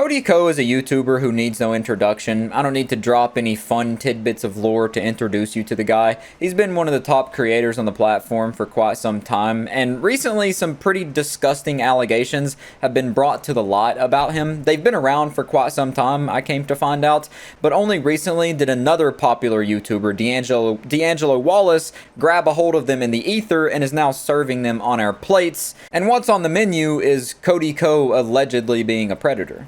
Cody Ko is a YouTuber who needs no introduction. I don't need to drop any fun tidbits of lore to introduce you to the guy. He's been one of the top creators on the platform for quite some time, and recently some pretty disgusting allegations have been brought to the light about him. They've been around for quite some time, I came to find out, but only recently did another popular YouTuber, D'Angelo Wallace, grab a hold of them in the ether and is now serving them on our plates. And what's on the menu is Cody Ko allegedly being a predator.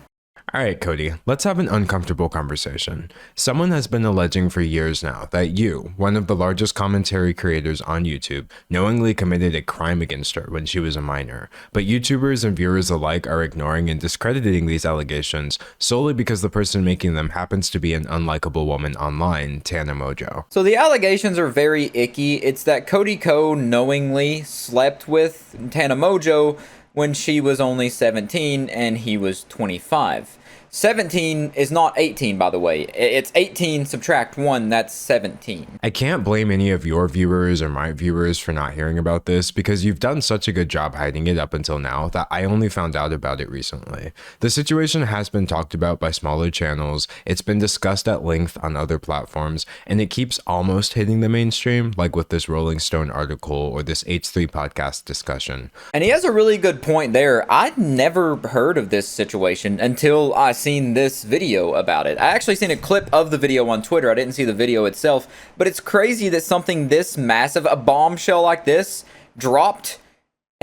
Alright, Cody, let's have an uncomfortable conversation. Someone has been alleging for years now that you, one of the largest commentary creators on YouTube, knowingly committed a crime against her when she was a minor. But YouTubers and viewers alike are ignoring and discrediting these allegations solely because the person making them happens to be an unlikable woman online, Tana Mongeau. So the allegations are very icky. It's that Cody Ko knowingly slept with Tana Mongeau when she was only 17 and he was 25. 17 is not 18, by the way. It's 18 subtract 1, that's 17. I can't blame any of your viewers or my viewers for not hearing about this because you've done such a good job hiding it up until now that I only found out about it recently. The situation has been talked about by smaller channels, it's been discussed at length on other platforms, and it keeps almost hitting the mainstream, like with this Rolling Stone article or this H3 podcast discussion. And he has a really good point there. I'd never heard of this situation until I seen this video about it. I actually seen a clip of the video on Twitter. I didn't see the video itself, but it's crazy that something this massive, a bombshell like this, dropped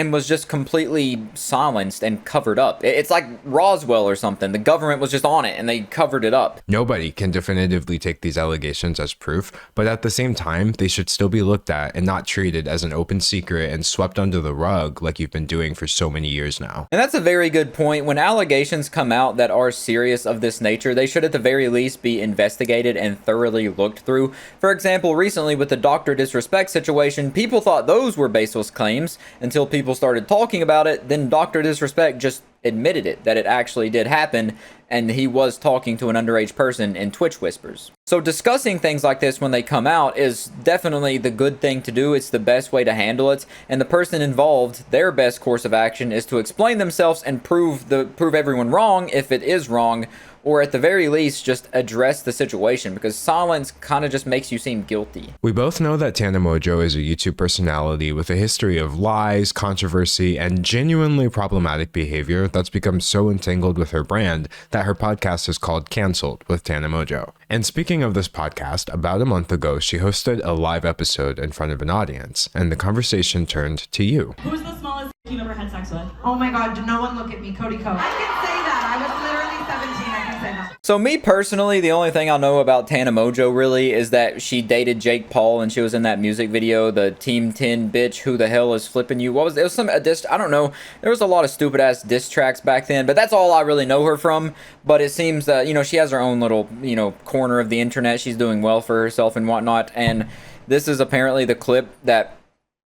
and was just completely silenced and covered up. It's like Roswell or something. The government was just on it and they covered it up. Nobody can definitively take these allegations as proof, but at the same time, they should still be looked at and not treated as an open secret and swept under the rug like you've been doing for so many years now. And that's a very good point. When allegations come out that are serious of this nature, they should at the very least be investigated and thoroughly looked through. For example, recently with the Dr. Disrespect situation, people thought those were baseless claims until people started talking about it. Then Dr. Disrespect just admitted it, that it actually did happen, and he was talking to an underage person in Twitch whispers. So discussing things like this when they come out is definitely the good thing to do. It's the best way to handle it, and the person involved, their best course of action is to explain themselves and prove everyone wrong if it is wrong, or at the very least just address the situation, because silence kind of just makes you seem guilty. We both know that Tana Mongeau is a YouTube personality with a history of lies, controversy, and genuinely problematic behavior that's become so entangled with her brand that her podcast is called Cancelled with Tana Mongeau. And speaking of this podcast, about a month ago, she hosted a live episode in front of an audience, and the conversation turned to you. Who's the smallest you've ever had sex with? Oh my God, did no one look at me, Cody Ko. I can say that. I was literally 17. I can say that. So me personally, the only thing I know about Tana Mongeau really is that she dated Jake Paul and she was in that music video, the Team 10 bitch, who the hell is flipping you? What was it? It was some I don't know. There was a lot of stupid ass diss tracks back then, but that's all I really know her from. But it seems that, you know, she has her own little, you know, corner of the internet. She's doing well for herself and whatnot. And this is apparently the clip that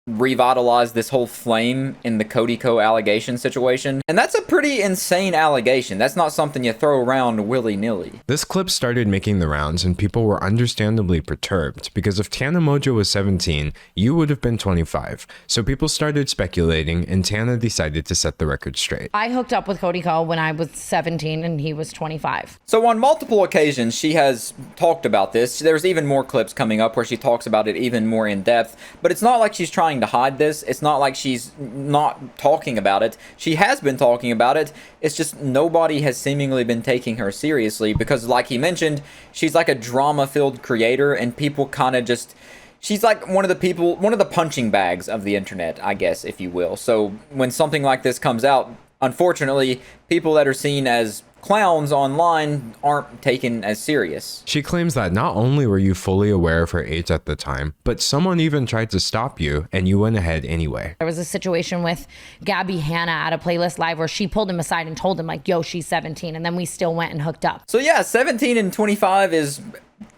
revitalized this whole flame in the Cody Ko allegation situation. And that's a pretty insane allegation. That's not something you throw around willy-nilly. This clip started making the rounds and people were understandably perturbed because if Tana Mongeau was 17, you would have been 25. So people started speculating and Tana decided to set the record straight. I hooked up with Cody Ko when I was 17 and he was 25. So on multiple occasions, she has talked about this. There's even more clips coming up where she talks about it even more in depth, but it's not like she's trying to hide this. It's not like she's not talking about it. She has been talking about it. It's just nobody has seemingly been taking her seriously because, like he mentioned, she's like a drama-filled creator and people kind of just... She's like one of the punching bags of the internet, I guess, if you will. So when something like this comes out, unfortunately, people that are seen as clowns online aren't taken as serious. She claims that not only were you fully aware of her age at the time, but someone even tried to stop you and you went ahead anyway. There was a situation with Gabby Hanna at a playlist live where she pulled him aside and told him like, yo, she's 17. And then we still went and hooked up. So yeah, 17 and 25 is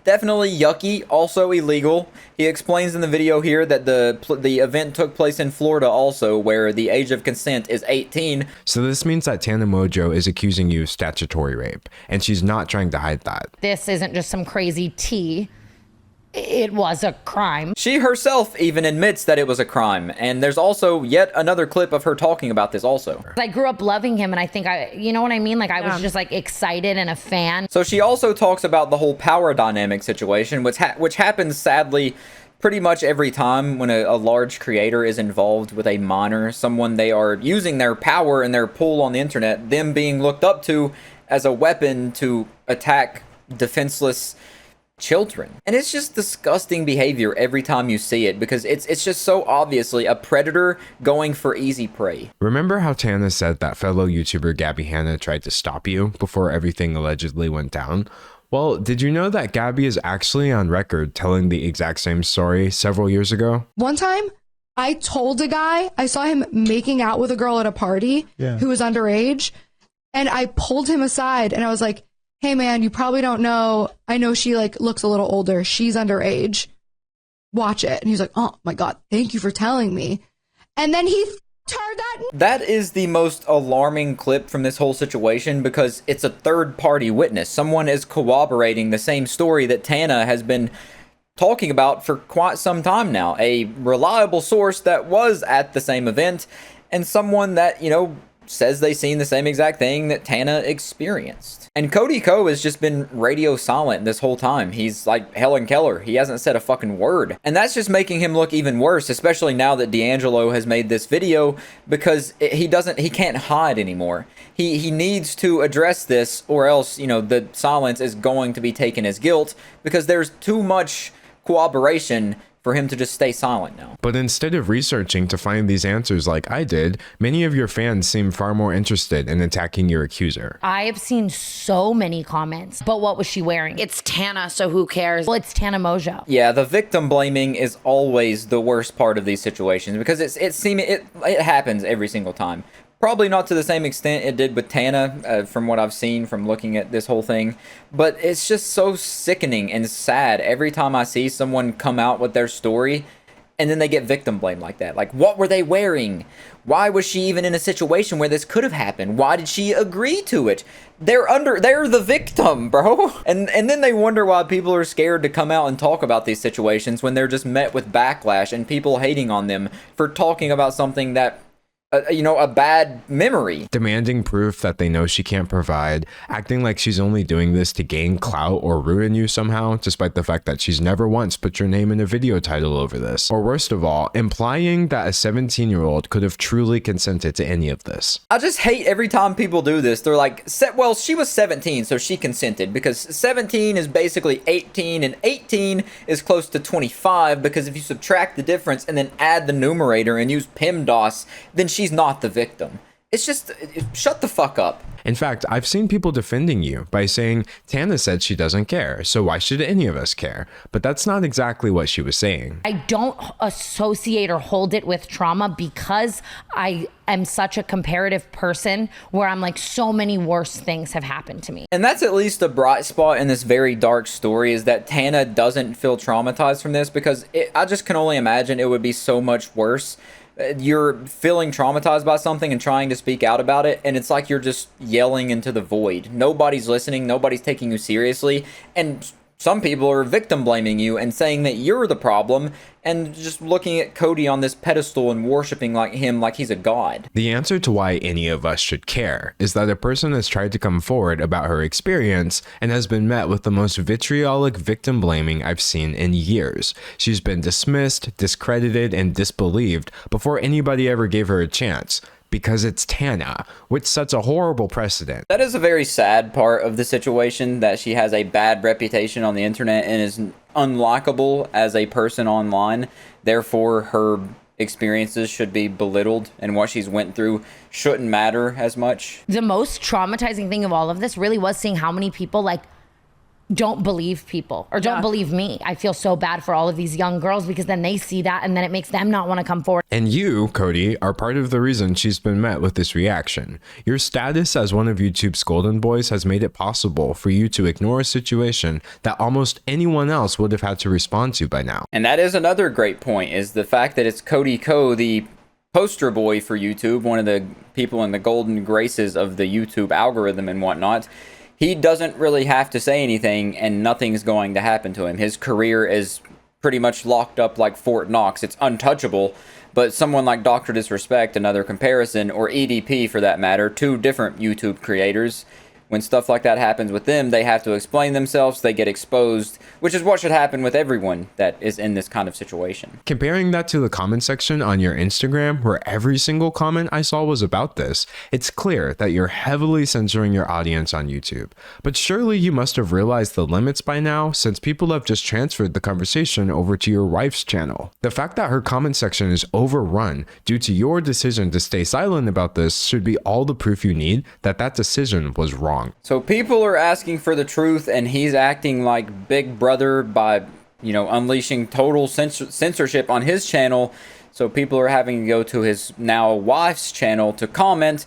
definitely yucky, also illegal. He explains in the video here that the event took place in Florida also, where the age of consent is 18. So this means that Tana Mongeau is accusing you of statutory rape, and she's not trying to hide that. This isn't just some crazy tea. it was a crime. She herself even admits that it was a crime. And there's also yet another clip of her talking about this also. I grew up loving him, and I think you know what I mean? Like, I was just like excited and a fan. So she also talks about the whole power dynamic situation, which happens sadly pretty much every time when a large creator is involved with a minor, someone they are using their power and their pull on the internet, them being looked up to as a weapon to attack defenseless children. And it's just disgusting behavior every time you see it, because it's just so obviously a predator going for easy prey. Remember how Tana said that fellow YouTuber Gabby Hanna tried to stop you before everything allegedly went down? Well, did you know that Gabby is actually on record telling the exact same story several years ago? One time, I told a guy, I saw him making out with a girl at a party who was underage, and I pulled him aside and I was like, hey man, you probably don't know, I know she like looks a little older, she's underage, watch it. And he's like, oh my God, thank you for telling me. And then he turned that. That is the most alarming clip from this whole situation, because it's a third-party witness. Someone is corroborating the same story that Tana has been talking about for quite some time now. A reliable source that was at the same event, and someone that, you know, says they seen the same exact thing that Tana experienced. And Cody Ko has just been radio silent this whole time. He's like Helen Keller. He hasn't said a fucking word. And that's just making him look even worse, especially now that D'Angelo has made this video, because he can't hide anymore. He needs to address this, or else, you know, the silence is going to be taken as guilt, because there's too much cooperation for him to just stay silent now. But instead of researching to find these answers like I did, many of your fans seem far more interested in attacking your accuser. I have seen so many comments, but what was she wearing? It's Tana, so who cares? Well, it's Tana Mojo. Yeah, the victim blaming is always the worst part of these situations, because it happens every single time. Probably not to the same extent it did with Tana, from what I've seen from looking at this whole thing. But it's just so sickening and sad every time I see someone come out with their story and then they get victim blamed like that. Like, what were they wearing? Why was she even in a situation where this could have happened? Why did she agree to it? They're the victim, bro. And then they wonder why people are scared to come out and talk about these situations when they're just met with backlash and people hating on them for talking about something that, a bad memory. Demanding proof that they know she can't provide, acting like she's only doing this to gain clout or ruin you somehow, despite the fact that she's never once put your name in a video title over this. Or worst of all, implying that a 17-year-old could have truly consented to any of this. I just hate every time people do this. They're like, well, she was 17, so she consented, because 17 is basically 18, and 18 is close to 25, because if you subtract the difference and then add the numerator and use PEMDAS, then she's not the victim. It's just, shut the fuck up. In fact, I've seen people defending you by saying, Tana said she doesn't care, so why should any of us care? But that's not exactly what she was saying. I don't associate or hold it with trauma, because I am such a comparative person where I'm like, so many worse things have happened to me. And that's at least a bright spot in this very dark story, is that Tana doesn't feel traumatized from this, because I just can only imagine it would be so much worse. You're feeling traumatized by something and trying to speak out about it, and it's like you're just yelling into the void. Nobody's listening, nobody's taking you seriously, and some people are victim blaming you and saying that you're the problem, and just looking at Cody on this pedestal and worshiping him like he's a god. The answer to why any of us should care is that a person has tried to come forward about her experience and has been met with the most vitriolic victim blaming I've seen in years. She's been dismissed, discredited, and disbelieved before anybody ever gave her a chance. Because it's Tana, which sets a horrible precedent. That is a very sad part of the situation, that she has a bad reputation on the internet and is unlikable as a person online. Therefore, her experiences should be belittled, and what she's went through shouldn't matter as much. The most traumatizing thing of all of this really was seeing how many people don't believe people, or don't believe me. I feel so bad for all of these young girls, because then they see that and then it makes them not want to come forward. And you, Cody, are part of the reason she's been met with this reaction. Your status as one of YouTube's golden boys has made it possible for you to ignore a situation that almost anyone else would have had to respond to by now. And that is another great point, is the fact that it's Cody Ko, the poster boy for YouTube, one of the people in the golden graces of the YouTube algorithm and whatnot. He doesn't really have to say anything, and nothing's going to happen to him. His career is pretty much locked up like Fort Knox. It's untouchable. But someone like Dr. Disrespect, another comparison, or EDP for that matter, two different YouTube creators, when stuff like that happens with them, they have to explain themselves, they get exposed, which is what should happen with everyone that is in this kind of situation. Comparing that to the comment section on your Instagram, where every single comment I saw was about this, it's clear that you're heavily censoring your audience on YouTube. But surely you must have realized the limits by now, since people have just transferred the conversation over to your wife's channel. The fact that her comment section is overrun due to your decision to stay silent about this should be all the proof you need that that decision was wrong. So people are asking for the truth, and he's acting like Big Brother by, unleashing total censorship on his channel. So people are having to go to his now wife's channel to comment,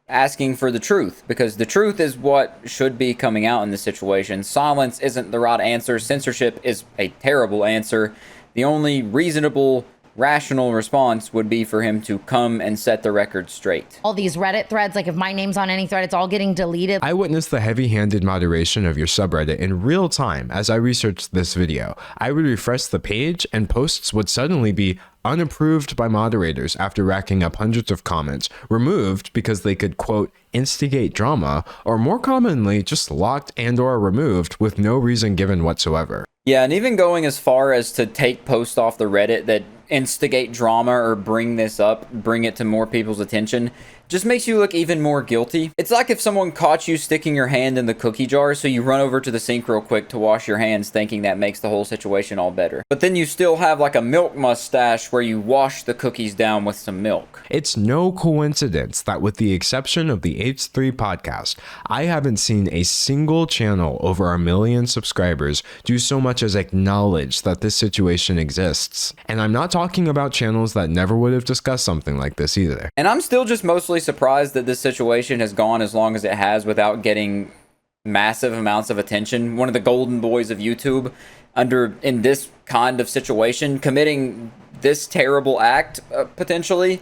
asking for the truth, because the truth is what should be coming out in this situation. Silence isn't the right answer. Censorship is a terrible answer. The only reasonable, rational response would be for him to come and set the record straight. All these Reddit threads, like if my name's on any thread, it's all getting deleted. I witnessed the heavy-handed moderation of your subreddit in real time as I researched this video. I would refresh the page and posts would suddenly be unapproved by moderators after racking up hundreds of comments, removed because they could, quote, instigate drama, or more commonly, just locked and or removed with no reason given whatsoever. Yeah, and even going as far as to take posts off the Reddit that instigate drama or bring this up, bring it to more people's attention, just makes you look even more guilty. It's like if someone caught you sticking your hand in the cookie jar, so you run over to the sink real quick to wash your hands, thinking that makes the whole situation all better. But then you still have like a milk mustache where you wash the cookies down with some milk. It's no coincidence that with the exception of the H3 podcast, I haven't seen a single channel over 1 million subscribers do so much as acknowledge that this situation exists. And I'm not talking about channels that never would have discussed something like this either. And I'm still just mostly surprised that this situation has gone as long as it has without getting massive amounts of attention. One of the golden boys of YouTube in this kind of situation, committing this terrible act, potentially.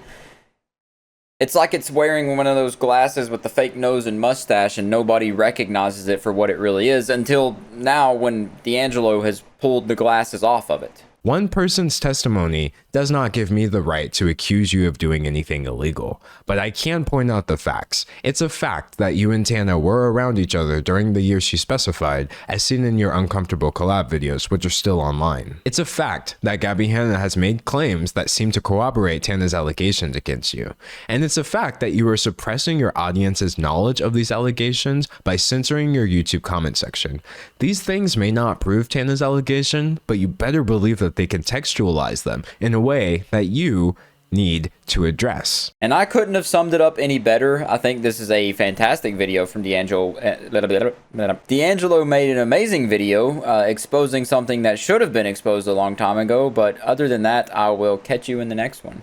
It's like it's wearing one of those glasses with the fake nose and mustache, and nobody recognizes it for what it really is until now when D'Angelo has pulled the glasses off of it. One person's testimony does not give me the right to accuse you of doing anything illegal, but I can point out the facts. It's a fact that you and Tana were around each other during the year she specified, as seen in your uncomfortable collab videos, which are still online. It's a fact that Gabby Hanna has made claims that seem to corroborate Tana's allegations against you. And it's a fact that you are suppressing your audience's knowledge of these allegations by censoring your YouTube comment section. These things may not prove Tana's allegation, but you better believe that they contextualize them in a way that you need to address. And I couldn't have summed it up any better. I think this is a fantastic video from D'Angelo. D'Angelo made an amazing video exposing something that should have been exposed a long time ago, but other than that, I will catch you in the next one.